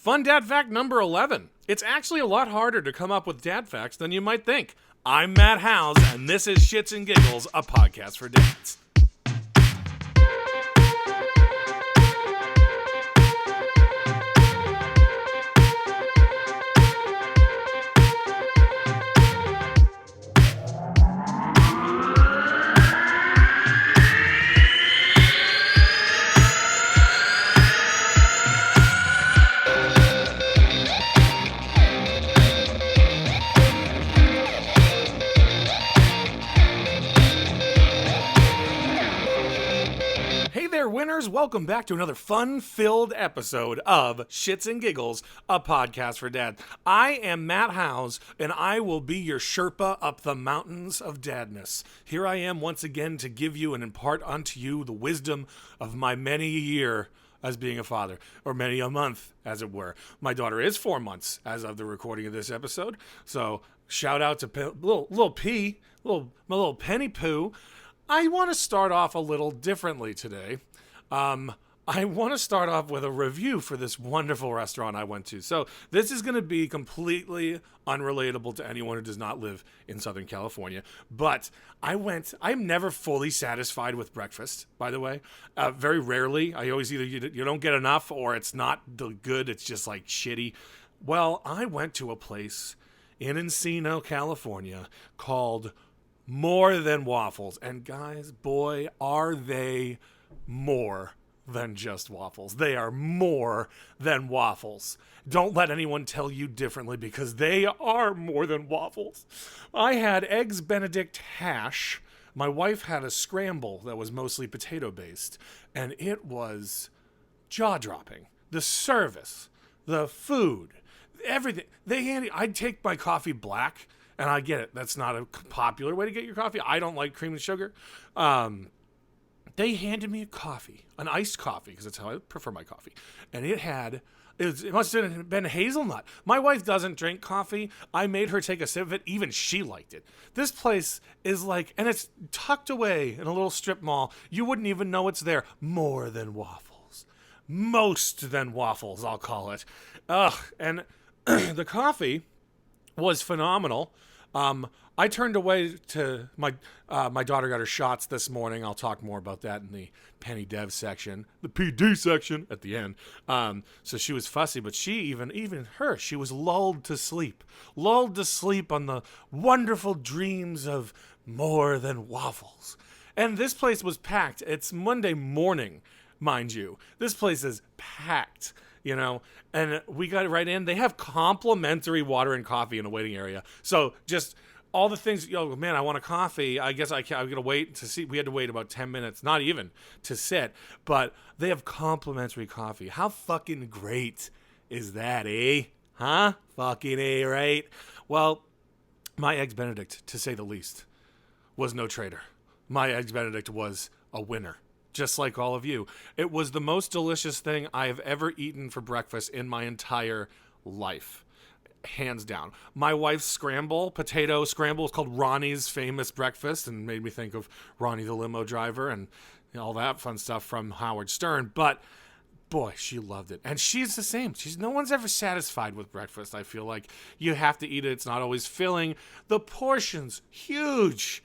Fun dad fact number 11. It's actually a lot harder to come up with dad facts than you might think. I'm Matt Howes, and this is Shits and Giggles, a podcast for dads. Winners, welcome back to another fun-filled episode of Shits and Giggles, a podcast for dad. I am Matt Howes, and I will be your Sherpa up the mountains of dadness. Here I am once again to give you and impart unto you the wisdom of my many a year as being a father, or many a month, as it were. My daughter is 4 months as of the recording of this episode, so shout out to little P, my little Penny Pooh. I want to start off a little differently today. I want to start off with a review for this wonderful restaurant I went to. So this is going to be completely unrelatable to anyone who does not live in Southern California. But I'm never fully satisfied with breakfast, by the way. Very rarely. I always either you don't get enough or it's not good. It's just like shitty. Well, I went to a place in Encino, California called More Than Waffles. And guys, boy, are they more than just waffles. They are more than waffles. Don't let anyone tell you differently because they are more than waffles. I had eggs Benedict hash. My wife had a scramble that was mostly potato based, and it was jaw-dropping. The service, the food, everything. I'd take my coffee black, and I get it. That's not a popular way to get your coffee. I don't like cream and sugar. They handed me a coffee, an iced coffee, because that's how I prefer my coffee. And it must have been hazelnut. My wife doesn't drink coffee. I made her take a sip of it. Even she liked it. This place is like, and it's tucked away in a little strip mall. You wouldn't even know it's there. More than waffles. Most than waffles, I'll call it. And the coffee was phenomenal. I turned away to my daughter got her shots this morning. I'll talk more about that in the Penny Dev section, the PD section at the end. So she was fussy, but she she was lulled to sleep on the wonderful dreams of More Than Waffles. And this place was packed. It's Monday morning, mind you. This place is packed. And we got right in. They have complimentary water and coffee in the waiting area. So just all the things, man, I want a coffee. I guess I'm going to wait to see. We had to wait about 10 minutes, not even, to sit. But they have complimentary coffee. How fucking great is that, eh? Huh? Fucking A, right? Well, my Eggs Benedict, to say the least, was no traitor. My Eggs Benedict was a winner. Just like all of you. It was the most delicious thing I have ever eaten for breakfast in my entire life. Hands down. My wife's potato scramble is called Ronnie's Famous Breakfast and made me think of Ronnie the limo driver and all that fun stuff from Howard Stern. But boy, she loved it. And she's the same. No one's ever satisfied with breakfast. I feel like you have to eat it. It's not always filling. The portions, huge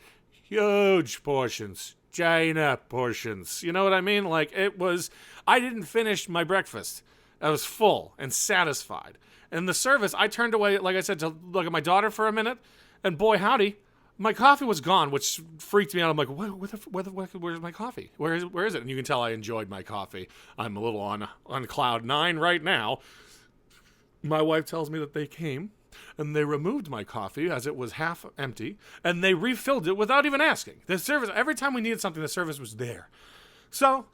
portions. China portions. You know what I mean? Like I didn't finish my breakfast. I was full and satisfied. And the service, I turned away, like I said, to look at my daughter for a minute. And boy, howdy, my coffee was gone, which freaked me out. I'm like, where's my coffee? Where is it? And you can tell I enjoyed my coffee. I'm a little on cloud 9 right now. My wife tells me that they came. And they removed my coffee as it was half empty, and they refilled it without even asking. The service, every time we needed something, the service was there. So,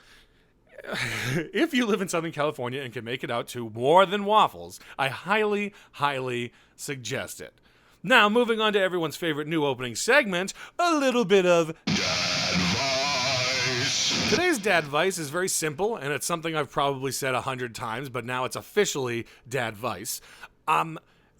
if you live in Southern California and can make it out to More Than Waffles, I highly, highly suggest it. Now, moving on to everyone's favorite new opening segment, a little bit of Dad Vice. Today's Dad Vice is very simple, and it's something I've probably said 100 times, but now it's officially Dad Vice.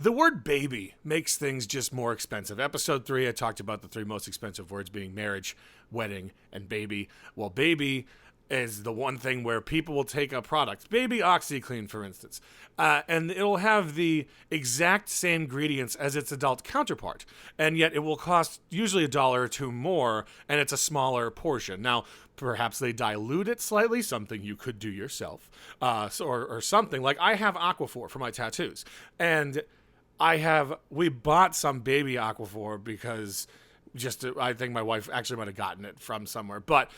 The word baby makes things just more expensive. Episode 3, I talked about the 3 most expensive words being marriage, wedding, and baby. Well, baby is the one thing where people will take a product, baby OxyClean, for instance, and it'll have the exact same ingredients as its adult counterpart, and yet it will cost usually $1 or $2 more, and it's a smaller portion. Now, perhaps they dilute it slightly, something you could do yourself, or something. Like, I have Aquaphor for my tattoos, and we bought some baby Aquaphor because I think my wife actually might have gotten it from somewhere, but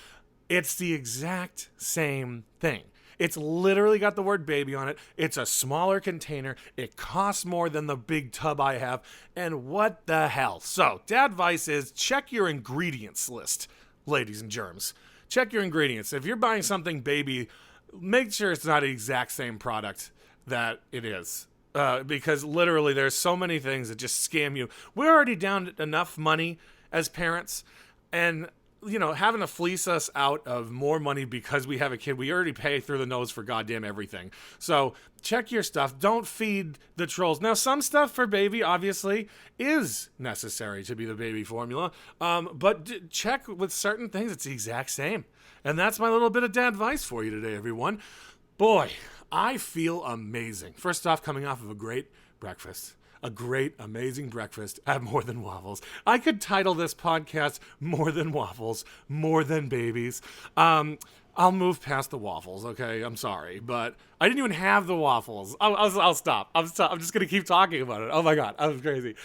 it's the exact same thing. It's literally got the word baby on it. It's a smaller container. It costs more than the big tub I have. And what the hell? So, dad advice is check your ingredients list, ladies and germs. Check your ingredients. If you're buying something baby, make sure it's not the exact same product that it is. Because literally there's so many things that just scam you. We're already down enough money as parents, and having to fleece us out of more money because we have a kid, we already pay through the nose for goddamn everything. So check your stuff. Don't feed the trolls. Now, some stuff for baby obviously is necessary to be the baby formula, but check with certain things. It's the exact same. And that's my little bit of dad advice for you today, everyone. Boy, I feel amazing. First off, coming off of a great breakfast. A great, amazing breakfast at More Than Waffles. I could title this podcast More Than Waffles, More Than Babies. I'll move past the waffles, okay? I'm sorry, but I didn't even have the waffles. I'll stop. I'm just going to keep talking about it. Oh my God, I was crazy.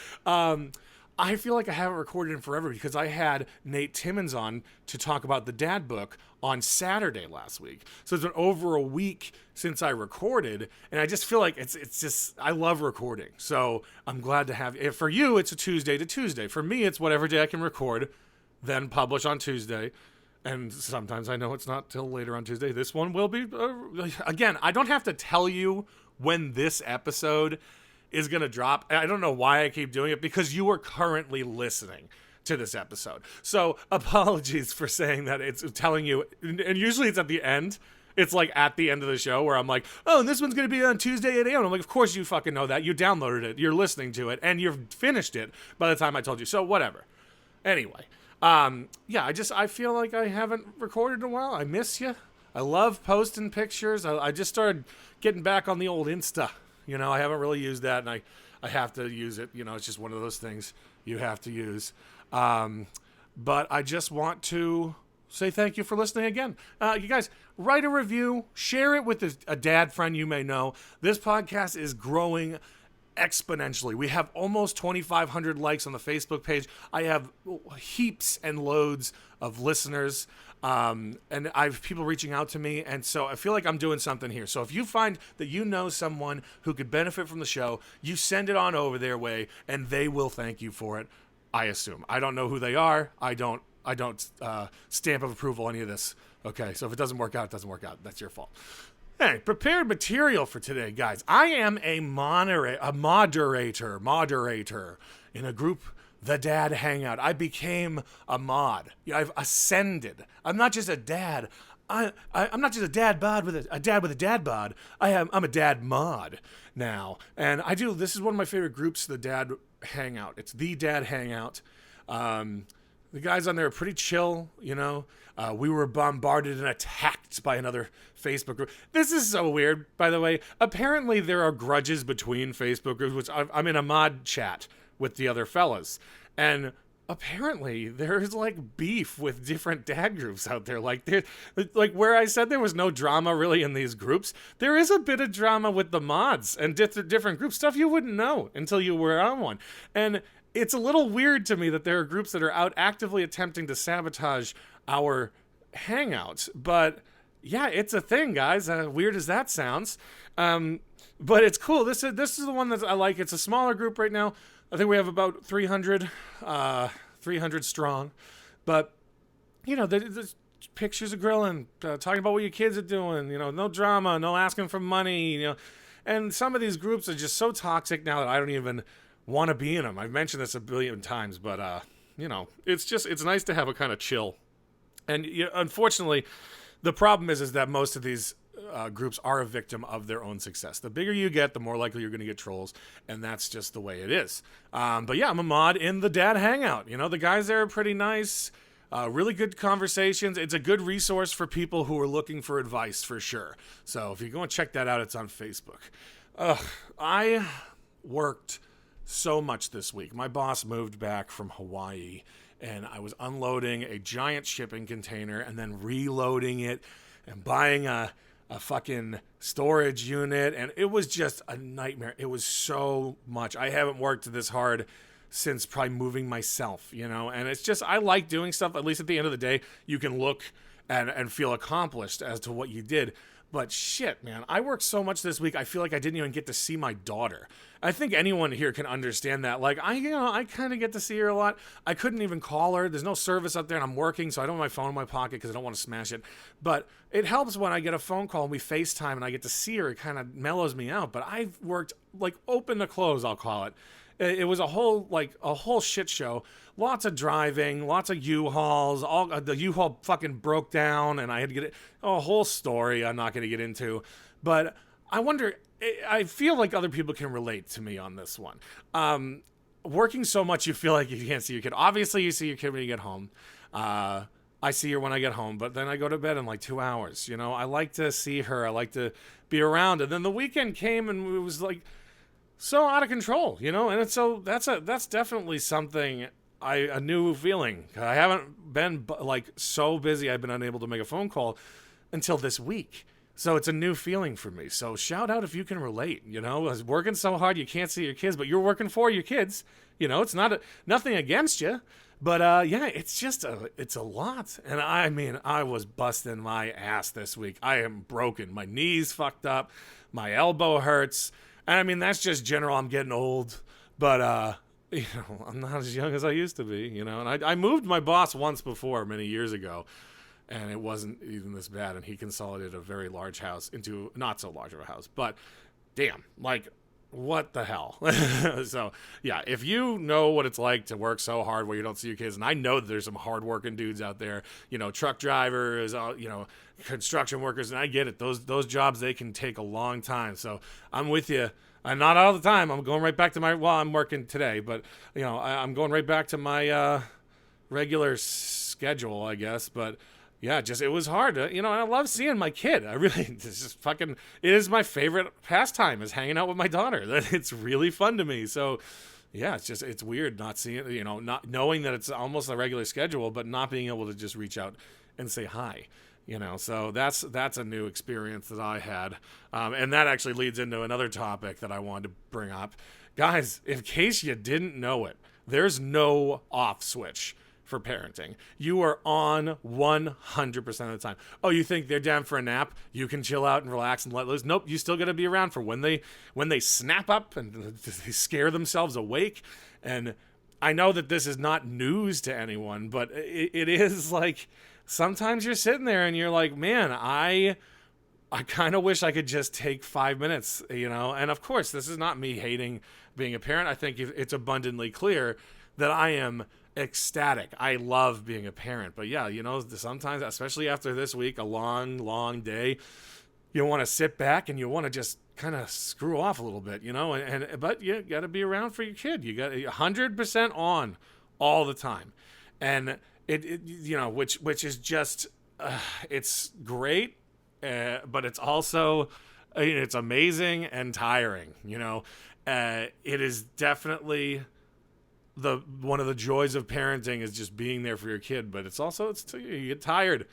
I feel like I haven't recorded in forever because I had Nate Timmons on to talk about the dad book on Saturday last week. So it's been over a week since I recorded, and I just feel like it's just, I love recording. So I'm glad to have, for you, it's a Tuesday to Tuesday. For me, it's whatever day I can record, then publish on Tuesday. And sometimes I know it's not till later on Tuesday. This one will be, again, I don't have to tell you when this episode is going to drop. I don't know why I keep doing it, because you are currently listening to this episode. So apologies for saying that. It's telling you, and usually it's at the end. It's like at the end of the show where I'm like, oh, and this one's going to be on Tuesday at 8 a.m. I'm like, of course you fucking know that. You downloaded it. You're listening to it, and you've finished it by the time I told you. So whatever. Anyway, yeah, I feel like I haven't recorded in a while. I miss you. I love posting pictures. I just started getting back on the old Insta. I haven't really used that, and I have to use it. It's just one of those things you have to use. But I just want to say thank you for listening again. You guys, write a review, share it with a dad friend you may know. This podcast is growing exponentially. We have almost 2,500 likes on the Facebook page. I have heaps and loads of listeners. And I have people reaching out to me, and so I feel like I'm doing something here. So if you find that you know someone who could benefit from the show, you send it on over their way, and they will thank you for it, I assume. I don't know who they are. I don't stamp of approval any of this. Okay, so if it doesn't work out, it doesn't work out. That's your fault. Hey, prepared material for today, guys. I am a moderator in a group, The Dad Hangout. I became a mod. I've ascended. I'm not just a dad. I'm not just a dad bod with a dad with a dad bod. I'm a dad mod now. And this is one of my favorite groups, The Dad Hangout. It's The Dad Hangout. The guys on there are pretty chill, we were bombarded and attacked by another Facebook group. This is so weird, by the way. Apparently there are grudges between Facebook groups, which I'm in a mod chat with the other fellas. And apparently there's like beef with different dad groups out there. Like where I said there was no drama really in these groups, there is a bit of drama with the mods and different groups, stuff you wouldn't know until you were on one. And it's a little weird to me that there are groups that are out actively attempting to sabotage our hangouts. But yeah, it's a thing, guys. Weird as that sounds. But it's cool. This is the one that I like. It's a smaller group right now. I think we have about 300 strong. But, there's pictures of grilling, talking about what your kids are doing, no drama, no asking for money, And some of these groups are just so toxic now that I don't even want to be in them. I've mentioned this a billion times, but, it's nice to have a kind of chill. And unfortunately, the problem is that most of these groups are a victim of their own success. The bigger you get, the more likely you're going to get trolls, and that's just the way it is. But yeah, I'm a mod in the Dad Hangout. The guys there are pretty nice. Really good conversations. It's a good resource for people who are looking for advice for sure. So if you go and check that out, it's on Facebook. I worked so much this week. My boss moved back from Hawaii, and I was unloading a giant shipping container and then reloading it and buying a fucking storage unit, and it was just a nightmare. It was so much. I haven't worked this hard since probably moving myself, and it's just, I like doing stuff. At least at the end of the day, you can look and feel accomplished as to what you did. But shit, man, I worked so much this week, I feel like I didn't even get to see my daughter. I think anyone here can understand that. Like, I kind of get to see her a lot. I couldn't even call her. There's no service up there, and I'm working, so I don't have my phone in my pocket because I don't want to smash it. But it helps when I get a phone call and we FaceTime and I get to see her. It kind of mellows me out. But I've worked, like, open to close, I'll call it. It was a whole shit show. Lots of driving, lots of U-Hauls. The U-Haul fucking broke down, and I had to get a whole story I'm not going to get into. But I wonder, I feel like other people can relate to me on this one. Working so much, you feel like you can't see your kid. Obviously, you see your kid when you get home. I see her when I get home, but then I go to bed in like 2 hours. I like to see her. I like to be around. And then the weekend came, and it was like so out of control, and it's so that's definitely something, a new feeling. I haven't been like so busy I've been unable to make a phone call until this week. So it's a new feeling for me. So shout out if you can relate. I was working so hard you can't see your kids, but you're working for your kids. It's not nothing against you, but yeah, it's just it's a lot. And I mean, I was busting my ass this week. I am broken. My knees fucked up. My elbow hurts. And I mean, that's just general. I'm getting old, but I'm not as young as I used to be. And I moved my boss once before many years ago, and it wasn't even this bad. And he consolidated a very large house into not so large of a house. But damn, like, what the hell? So yeah, if you know what it's like to work so hard where you don't see your kids, and I know that there's some hardworking dudes out there, truck drivers, construction workers, and I get it. Those jobs, they can take a long time. So I'm with you. And not all the time. I'm going right back to I'm working today, but I'm going right back to my regular schedule, I guess. But yeah, it was hard. And I love seeing my kid. I really, it is my favorite pastime, is hanging out with my daughter. It's really fun to me. So yeah, it's weird not seeing, not knowing that it's almost a regular schedule, but not being able to just reach out and say hi. So that's a new experience that I had. And that actually leads into another topic that I wanted to bring up. Guys, in case you didn't know it, there's no off switch for parenting. You are on 100% of the time. Oh, you think they're down for a nap? You can chill out and relax and let loose. Nope, you still got to be around for when they snap up and they scare themselves awake. And I know that this is not news to anyone, but it is like, sometimes you're sitting there and you're like, man, I kind of wish I could just take 5 minutes, And of course, this is not me hating being a parent. I think it's abundantly clear that I am ecstatic. I love being a parent. But yeah, sometimes, especially after this week, a long, long day, you want to sit back and you want to just kind of screw off a little bit, but you got to be around for your kid. You got 100% on all the time. And it which is just, it's great, but it's also, it's amazing and tiring. It is definitely one of the joys of parenting is just being there for your kid, but it's also, you get tired.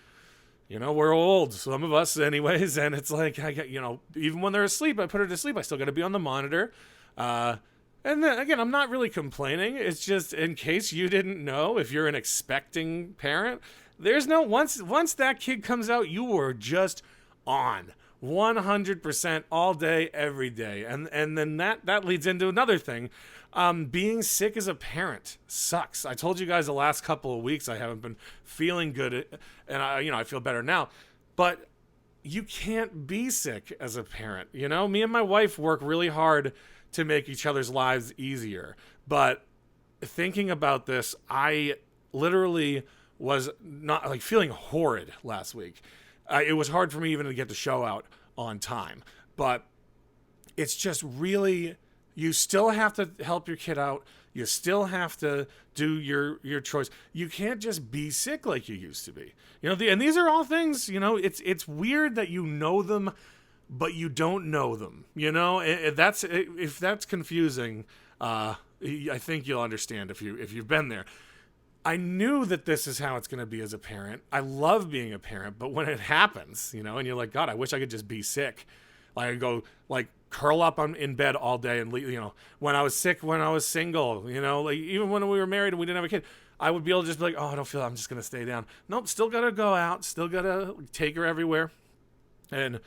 We're old, some of us anyways, and it's like, I get, even when they're asleep, I put her to sleep, I still got to be on the monitor. And then again, I'm not really complaining. It's just, in case you didn't know, if you're an expecting parent, there's no, once that kid comes out, you are just on 100% all day, every day. And then that leads into another thing. Being sick as a parent sucks. I told you guys the last couple of weeks I haven't been feeling good, and I feel better now. But you can't be sick as a parent. Me and my wife work really hard to make each other's lives easier. But thinking about this, I literally was not like feeling horrid last week. It was hard for me even to get the show out on time. But it's just really You still have to help your kid out. You still have to do your choice. You can't just be sick like you used to be. And these are all things, it's weird that you know them, but you don't know them. If that's confusing, I think you'll understand if you've been there. I knew that this is how it's going to be as a parent. I love being a parent, but when it happens, and you're like, God, I wish I could just be sick. Like I go curl up in bed all day and when I was sick, when I was single, even when we were married and we didn't have a kid, I would be able to just be like, oh, I don't feel, I'm just going to stay down. Nope. Still got to go out. Still got to take her everywhere. And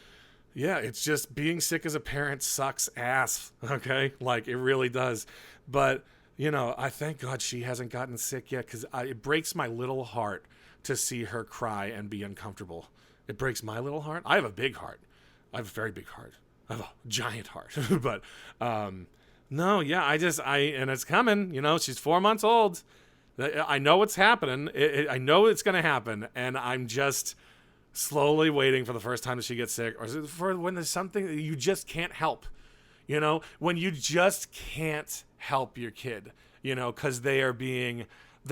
yeah, it's just being sick as a parent sucks ass. Okay. Like it really does. But I thank God she hasn't gotten sick yet, because it breaks my little heart to see her cry and be uncomfortable. It breaks my little heart. I have a big heart. I have a very big heart. I have a giant heart. But no, yeah, and it's coming. She's 4 months old. I know it's happening. I know it's going to happen. And I'm just slowly waiting for the first time that she gets sick, or for when there's something that you just can't help. When you just can't help your kid, because they're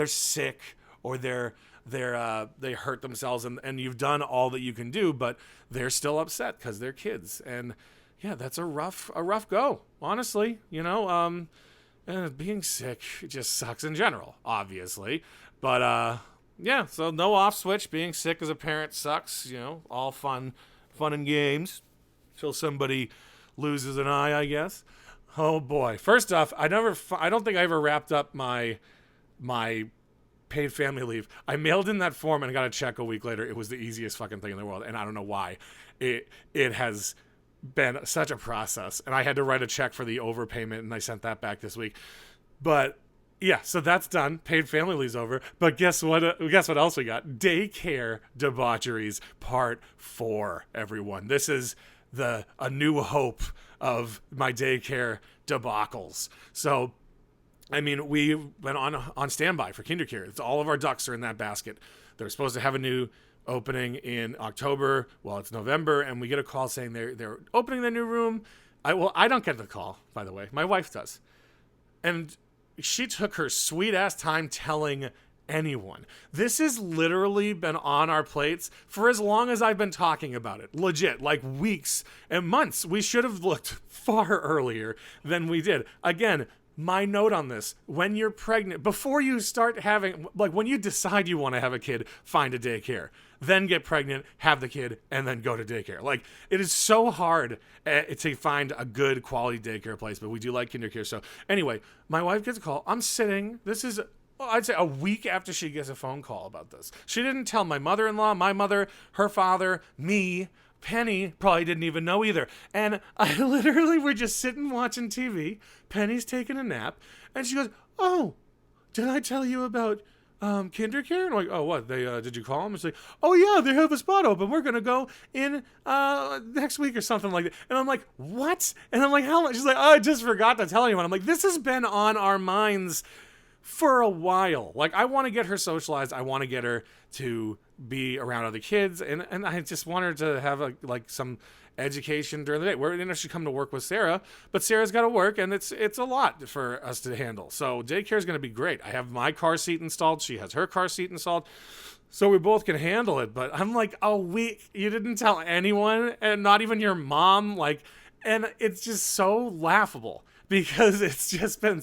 sick, or they hurt themselves, and you've done all that you can do, but they're still upset because they're kids. And yeah, that's a rough go, honestly. And being sick just sucks in general, obviously. But yeah, so no off switch. Being sick as a parent sucks. All fun and games till somebody loses an eye, I guess. Oh boy. First off, I don't think I ever wrapped up my paid family leave. I mailed in that form and got a check a week later. It was the easiest fucking thing in the world, and I don't know why. It has been such a process, and I had to write a check for the overpayment, and I sent that back this week. But yeah, so that's done. Paid family leave's over. But guess what? Guess what else we got? Daycare debaucheries part 4. Everyone, this is a new hope of my daycare debacles. So, I mean, we went on standby for KinderCare. It's all of our ducks are in that basket. They're supposed to have a new opening in October. Well, it's November, and we get a call saying they're opening their new room. I don't get the call, by the way. My wife does. And she took her sweet ass time telling anyone. This has literally been on our plates for as long as I've been talking about it. Legit, like weeks and months. We should have looked far earlier than we did. Again, my note on this: when you're pregnant, before you start having, when you decide you want to have a kid, find a daycare. Then get pregnant, have the kid, and then go to daycare. It is so hard to find a good quality daycare place, but we do like KinderCare. So anyway, my wife gets a call. I'm sitting. This is, I'd say, a week after she gets a phone call about this. She didn't tell my mother-in-law, my mother, her father, me. Penny probably didn't even know either. And I literally were just sitting watching TV. Penny's taking a nap. And she goes, oh, did I tell you about KinderCare? And I'm like, oh, what? They did you call them? It's like, oh, yeah, they have a spot open. We're going to go in next week or something like that. And I'm like, what? And I'm like, how much? She's like, oh, I just forgot to tell anyone. I'm like, this has been on our minds for a while. I want to get her socialized. I want to get her to be around other kids, and I just want her to have some education during the day. We're she come to work with Sarah, but Sarah's got to work, and it's a lot for us to handle. So daycare is going to be great. I have my car seat installed. She has her car seat installed, so we both can handle it. But I'm like, a week? You didn't tell anyone, and not even your mom? And it's just so laughable. Because it's just been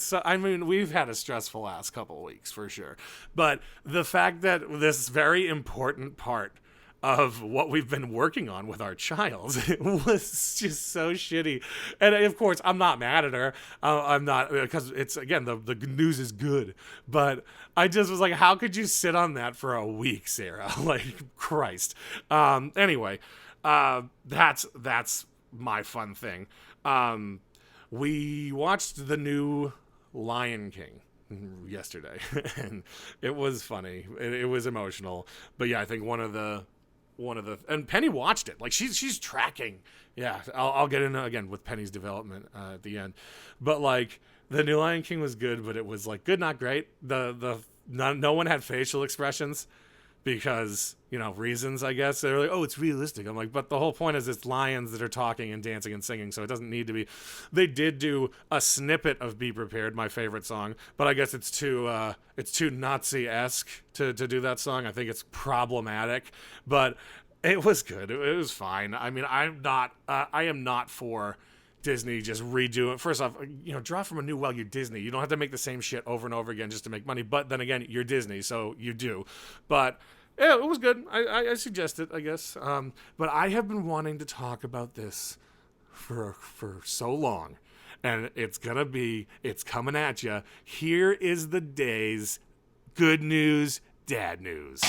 we've had a stressful last couple of weeks for sure. But the fact that this very important part of what we've been working on with our child was just so shitty. And of course, I'm not mad at her. I'm not, because it's, again, the news is good. But I just was like, how could you sit on that for a week, Sarah? Christ. Anyway, that's my fun thing. We watched the new Lion King yesterday, and it was funny. It was emotional, but yeah, I think one of the and Penny watched it. She's tracking. Yeah, I'll get into again with Penny's development at the end, but the new Lion King was good, but it was good, not great. No one had facial expressions. because, reasons, I guess. They're like, oh, it's realistic. I'm like, but the whole point is it's lions that are talking and dancing and singing, so it doesn't need to be. They did do a snippet of Be Prepared, my favorite song, but I guess it's too Nazi-esque to do that song. I think it's problematic, but it was good. It was fine. I mean, I am not for Disney just redo it. First off, draw from a new well. You're Disney. You don't have to make the same shit over and over again just to make money. But then again, you're Disney, so you do. But yeah, it was good. I suggest it, I guess. But I have been wanting to talk about this for so long, and it's coming at you. Here is the day's good news, dad news.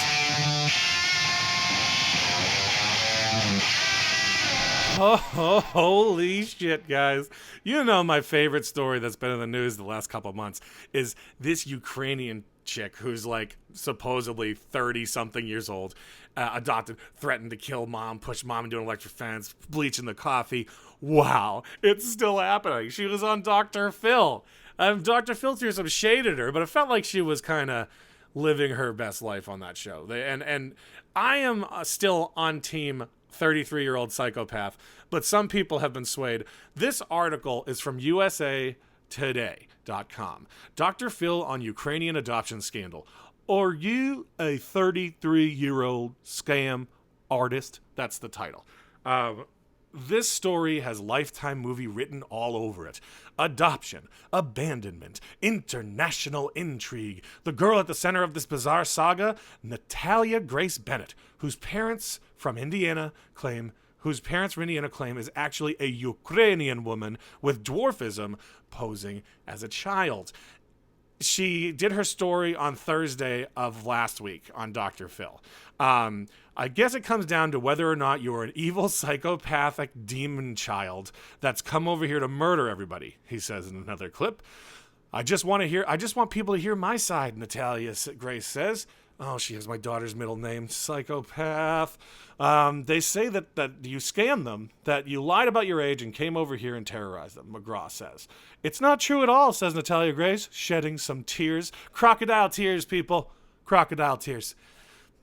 Oh, holy shit, guys. My favorite story that's been in the news the last couple of months is this Ukrainian chick who's like supposedly 30-something years old, adopted, threatened to kill mom, push mom into an electric fence, bleaching the coffee. Wow, it's still happening. She was on Dr. Phil. Dr. Phil threw some shade at her, but it felt like she was kind of living her best life on that show. And I am still on team 33-year-old psychopath, but some people have been swayed. This article is from usatoday.com. Dr. Phil on Ukrainian adoption scandal. Are you a 33-year-old scam artist? That's the title. This story has Lifetime movie written all over it. Adoption, abandonment, international intrigue. The girl at the center of this bizarre saga, Natalia Grace Bennett, whose parents from Indiana claim is actually a Ukrainian woman with dwarfism posing as a child. She did her story on Thursday of last week on Dr. Phil. I guess it comes down to whether or not you're an evil, psychopathic demon child that's come over here to murder everybody, he says in another clip. I just want people to hear my side, Natalia Grace says. Oh, she has my daughter's middle name, psychopath. They say that you scammed them, that you lied about your age and came over here and terrorized them, McGraw says. It's not true at all, says Natalia Grace, shedding some tears. Crocodile tears, people. Crocodile tears.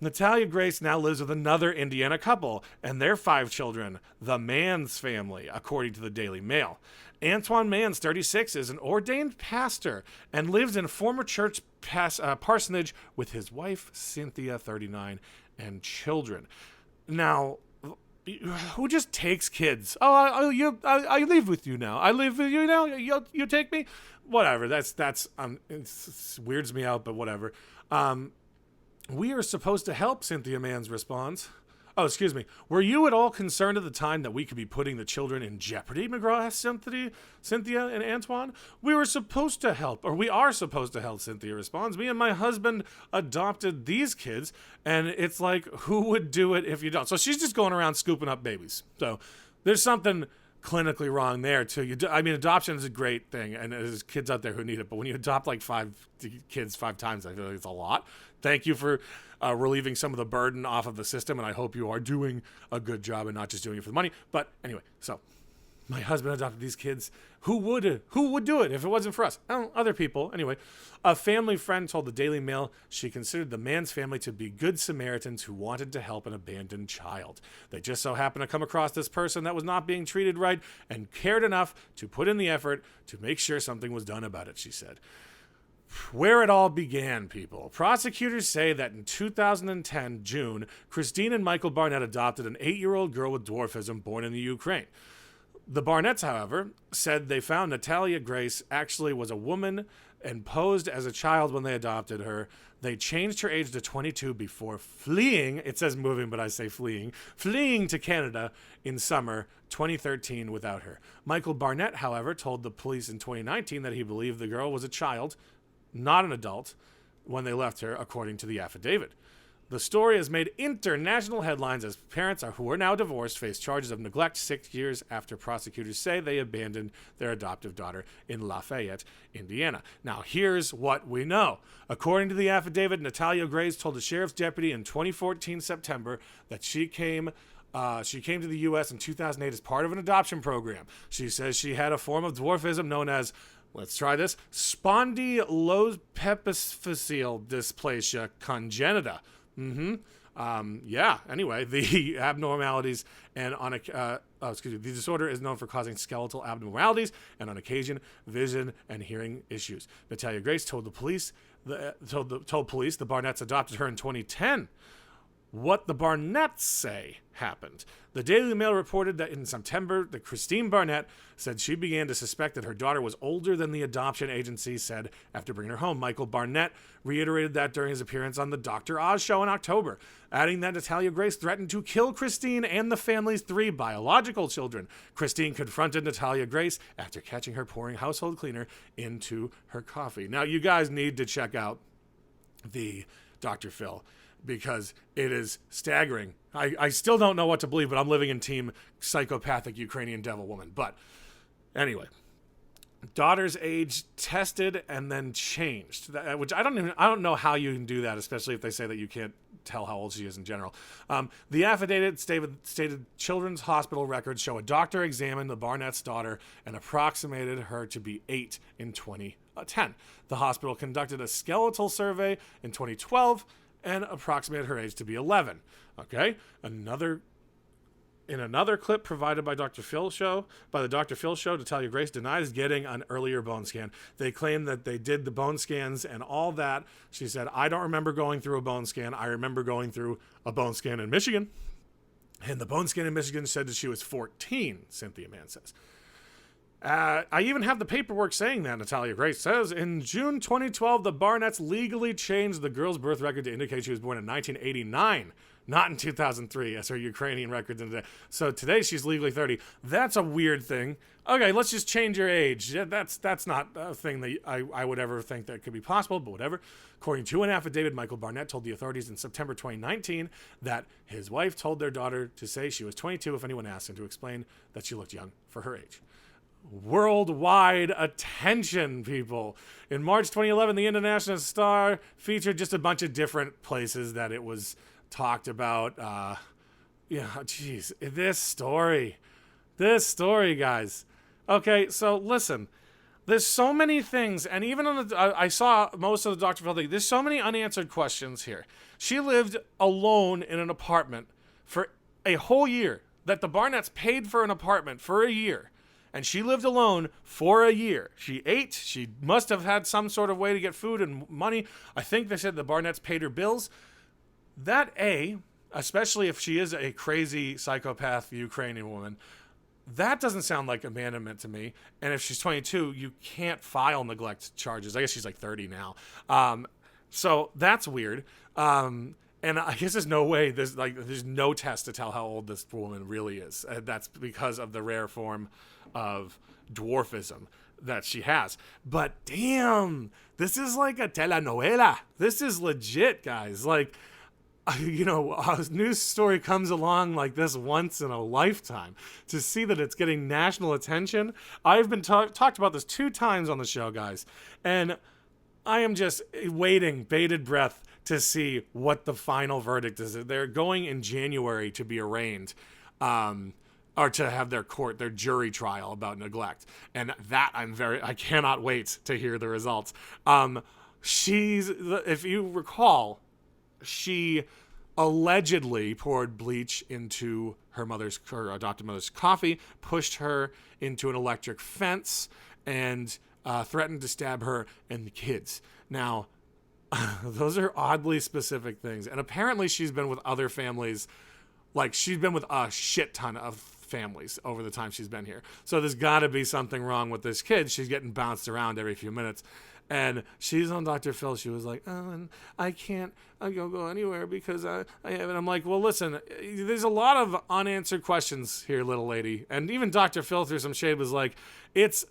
Natalia Grace now lives with another Indiana couple and their 5 children, the Mans family, according to the Daily Mail. Antoine Mans, 36, is an ordained pastor and lives in a former church parsonage with his wife, Cynthia, 39, and children. Now, who just takes kids? I live with you now. I live with you now. You take me? Whatever. It weirds me out, but whatever. We are supposed to help, Cynthia Mans responds. Oh, excuse me. Were you at all concerned at the time that we could be putting the children in jeopardy, McGraw asked Cynthia and Antoine. We are supposed to help, Cynthia responds. Me and my husband adopted these kids, and it's like, who would do it if you don't? So she's just going around scooping up babies. So there's something clinically wrong there, too. Adoption is a great thing, and there's kids out there who need it, but when you adopt like 5 kids 5 times, I feel like it's a lot. Thank you for relieving some of the burden off of the system, and I hope you are doing a good job and not just doing it for the money. But anyway, so my husband adopted these kids. Who would do it if it wasn't for us? Other people. Anyway, a family friend told the Daily Mail she considered the Mans family to be good Samaritans who wanted to help an abandoned child. They just so happened to come across this person that was not being treated right and cared enough to put in the effort to make sure something was done about it, she said. Where it all began, people. Prosecutors say that in 2010, June, Christine and Michael Barnett adopted an 8-year-old girl with dwarfism born in the Ukraine. The Barnetts, however, said they found Natalia Grace actually was a woman and posed as a child when they adopted her. They changed her age to 22 before fleeing, it says moving, but I say fleeing to Canada in summer 2013 without her. Michael Barnett, however, told the police in 2019 that he believed the girl was a child, not an adult, when they left her, according to the affidavit. The story has made international headlines as parents who are now divorced face charges of neglect 6 years after prosecutors say they abandoned their adoptive daughter in Lafayette, Indiana. Now, here's what we know. According to the affidavit, Natalia Grace told a sheriff's deputy in 2014 September that she came to the U.S. in 2008 as part of an adoption program. She says she had a form of dwarfism known as, let's try this, spondylopiphyseal dysplasia congenita. Anyway, the abnormalities and the disorder is known for causing skeletal abnormalities and on occasion vision and hearing issues. Natalia Grace told police the Barnetts adopted her in 2010. What the Barnetts say happened. The Daily Mail reported that in September, the Christine Barnett said she began to suspect that her daughter was older than the adoption agency said after bringing her home. Michael Barnett reiterated that during his appearance on the Dr. Oz show in October, adding that Natalia Grace threatened to kill Christine and the family's 3 biological children. Christine confronted Natalia Grace after catching her pouring household cleaner into her coffee. Now, you guys need to check out the Dr. Phil, because it is staggering. I still don't know what to believe, but I'm living in team psychopathic Ukrainian devil woman. But anyway, daughter's age tested and then changed, which I don't know how you can do that, especially if they say that you can't tell how old she is in general. The affidavit stated Children's Hospital records show a doctor examined the Barnett's daughter and approximated her to be 8 in 2010. The hospital conducted a skeletal survey in 2012 and approximated her age to be 11. Okay? In another clip provided by the Dr. Phil show, Natalia Grace denies getting an earlier bone scan. They claim that they did the bone scans and all that. She said, I don't remember going through a bone scan. I remember going through a bone scan in Michigan. And the bone scan in Michigan said that she was 14, Cynthia Mann says. I even have the paperwork saying that, Natalia Grace says. In June 2012, the Barnetts legally changed the girl's birth record to indicate she was born in 1989, not in 2003, as her Ukrainian records indicate. So today she's legally 30. That's a weird thing. Okay, let's just change your age. That's not a thing that I would ever think that could be possible, but whatever. According to an affidavit, Michael Barnett told the authorities in September 2019 that his wife told their daughter to say she was 22 if anyone asked, and to explain that she looked young for her age. Worldwide attention, people. In March 2011, the International Star featured just a bunch of different places that it was talked about. This story, guys. Okay, so listen. There's so many things, and even on I saw most of the Dr. Phil thing. There's so many unanswered questions here. She lived alone in an apartment for a whole year. That the Barnetts paid for an apartment for a year. And she lived alone for a year. She ate. She must have had some sort of way to get food and money. I think they said the Barnetts paid her bills. That especially if she is a crazy psychopath Ukrainian woman, that doesn't sound like abandonment to me. And if she's 22, you can't file neglect charges. I guess she's like 30 now. So that's weird. And I guess there's no way, there's no test to tell how old this woman really is. That's because of the rare form of dwarfism that she has. But damn, this is like a telenovela. This is legit, guys. Like, a news story comes along like this once in a lifetime. To see that it's getting national attention. I've been talked about this 2 times on the show, guys. And I am just waiting, bated breath, to see what the final verdict is. They're going in January to be arraigned, or to have their jury trial about neglect. And that I cannot wait to hear the results. If you recall, she allegedly poured bleach into her adopted mother's coffee, pushed her into an electric fence, and threatened to stab her and the kids. Now, those are oddly specific things. And apparently she's been with other families. Like, she's been with a shit ton of families over the time she's been here. So there's got to be something wrong with this kid. She's getting bounced around every few minutes. And she's on Dr. Phil. She was like, and I can't go anywhere because I have it. I'm like, well, listen, there's a lot of unanswered questions here, little lady. And even Dr. Phil, through some shade, was like, it's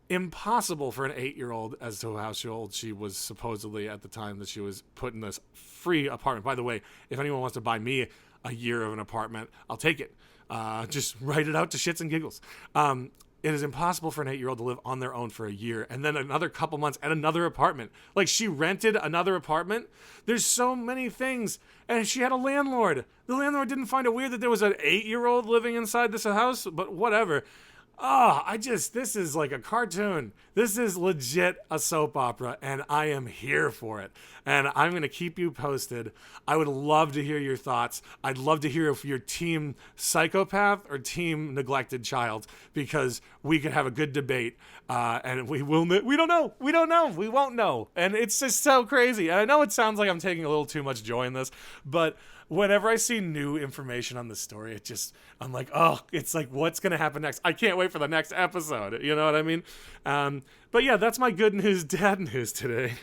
impossible for an 8-year-old as to how old she was supposedly at the time that she was put in this free apartment. By the way, if anyone wants to buy me a year of an apartment, I'll take it. Just write it out to shits and giggles. It is impossible for an 8-year-old to live on their own for a year and then another couple months at another apartment. Like, she rented another apartment. There's so many things. And she had a landlord. The landlord didn't find it weird that there was an 8-year-old living inside this house, but whatever. This is like a cartoon. This is legit a soap opera, and I am here for it. And I'm going to keep you posted. I would love to hear your thoughts. I'd love to hear if you're team psychopath or team neglected child, because we could have a good debate. And we don't know. We won't know. And it's just so crazy. And I know it sounds like I'm taking a little too much joy in this, but whenever I see new information on the story, I'm like, oh, it's like, what's going to happen next? I can't wait for the next episode. You know what I mean? But yeah, that's my good news, dad news today.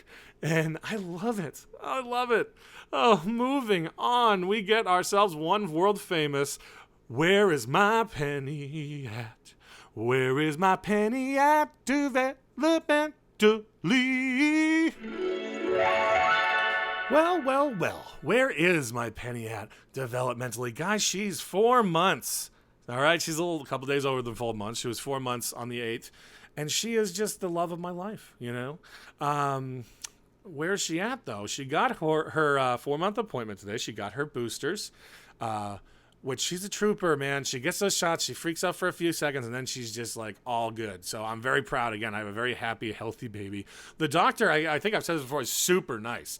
And I love it. I love it. Oh, moving on. We get ourselves one world famous. Where is my penny at? Where is my penny at? Developmentally. Well, where is my penny at developmentally? Guys, she's 4 months. All right, she's a couple days over the full month. She was 4 months on the 8th, and she is just the love of my life, you know? Where's she at, though? She got her 4-month appointment today. She got her boosters, which she's a trooper, man. She gets those shots. She freaks out for a few seconds, and then she's just like all good. So I'm very proud. Again, I have a very happy, healthy baby. The doctor, I think I've said this before, is super nice.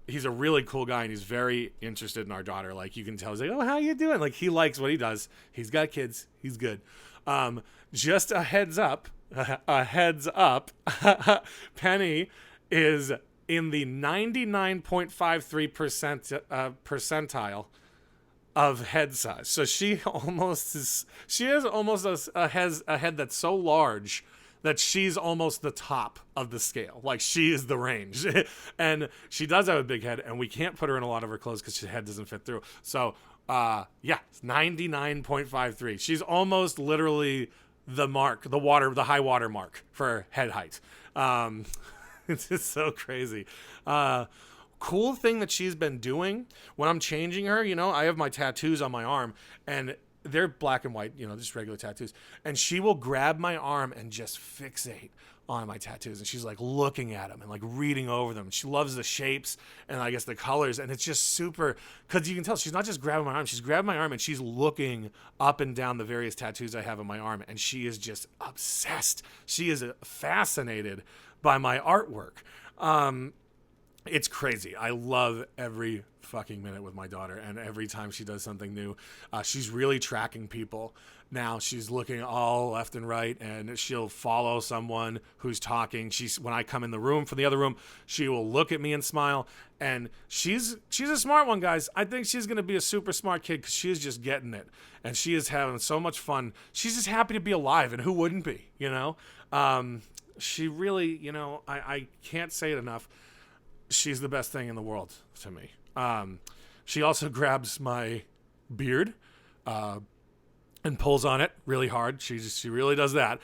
He's a really cool guy, and he's very interested in our daughter. Like, you can tell, he's like, oh, how you doing? Like, he likes what he does. He's got kids. He's good. Just a heads up, Penny is in the 99.53% percentile of head size. So she has almost a head that's so large that she's almost the top of the scale. Like, she is the range. And she does have a big head, and we can't put her in a lot of her clothes because her head doesn't fit through. So, it's 99.53. She's almost literally the high water mark for head height. It's just so crazy. Cool thing that she's been doing when I'm changing her, you know, I have my tattoos on my arm, and they're black and white, you know, just regular tattoos. And she will grab my arm and just fixate on my tattoos. And she's like looking at them and like reading over them. She loves the shapes and I guess the colors. And it's just super, because you can tell she's not just grabbing my arm. She's grabbing my arm and she's looking up and down the various tattoos I have on my arm. And she is just obsessed. She is fascinated by my artwork. It's crazy. I love every fucking minute with my daughter, and every time she does something new, she's really tracking people. Now she's looking all left and right, and she'll follow someone who's talking. When I come in the room from the other room, she will look at me and smile. And she's a smart one, guys. I think she's going to be a super smart kid because she is just getting it, and she is having so much fun. She's just happy to be alive, and who wouldn't be, you know? She really, you know, I can't say it enough. She's the best thing in the world to me. She also grabs my beard and pulls on it really hard. She really does that,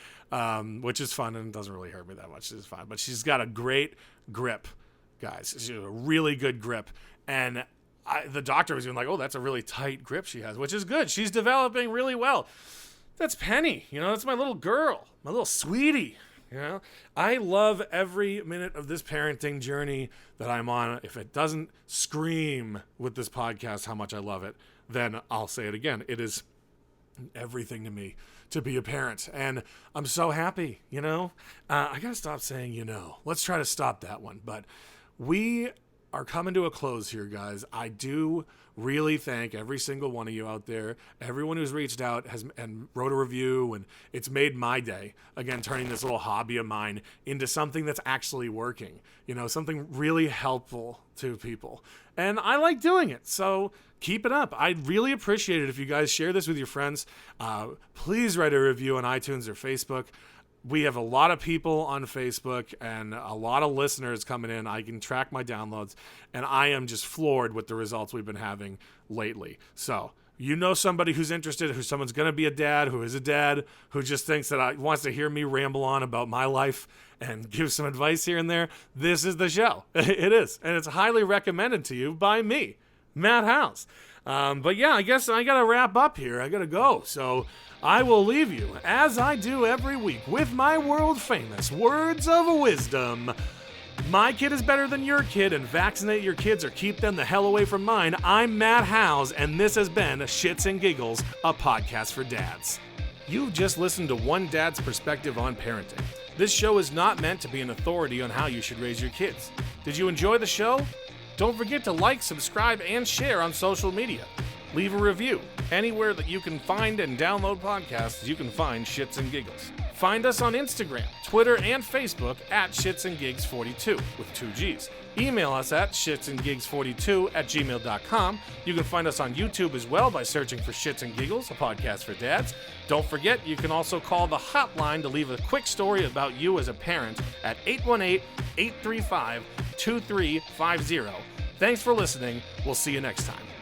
which is fun and doesn't really hurt me that much. It's fine. But she's got a great grip, guys. She's a really good grip. And the doctor was even like, oh, that's a really tight grip she has, which is good. She's developing really well. That's Penny. You know, that's my little girl, my little sweetie. You know, I love every minute of this parenting journey that I'm on. If it doesn't scream with this podcast how much I love it, then I'll say it again. It is everything to me to be a parent. And I'm so happy, you know. I got to stop saying, you know. Let's try to stop that one. But we are coming to a close here, guys. I do really thank every single one of you out there, everyone who's reached out and wrote a review, and it's made my day, again, turning this little hobby of mine into something that's actually working, you know, something really helpful to people. And I like doing it, so keep it up. I'd really appreciate it if you guys share this with your friends. Please write a review on iTunes or Facebook. We have a lot of people on Facebook and a lot of listeners coming in. I can track my downloads, and I am just floored with the results we've been having lately. So, you know somebody who's interested, who someone's going to be a dad, who is a dad, who just thinks that wants to hear me ramble on about my life and give some advice here and there. This is the show. It is. And it's highly recommended to you by me, Matt House. But yeah, I guess I got to wrap up here. I got to go. So I will leave you, as I do every week, with my world famous words of wisdom. My kid is better than your kid, and vaccinate your kids or keep them the hell away from mine. I'm Matt Howes, and this has been Shits and Giggles, a podcast for dads. You've just listened to one dad's perspective on parenting. This show is not meant to be an authority on how you should raise your kids. Did you enjoy the show? Don't forget to like, subscribe, and share on social media. Leave a review. Anywhere that you can find and download podcasts, you can find Shits and Giggles. Find us on Instagram, Twitter, and Facebook at shitsandgigs42 with 2 G's. Email us at shitsandgigs42@gmail.com. You can find us on YouTube as well by searching for Shits and Giggles, a podcast for dads. Don't forget, you can also call the hotline to leave a quick story about you as a parent at 818-835-2350. Thanks for listening. We'll see you next time.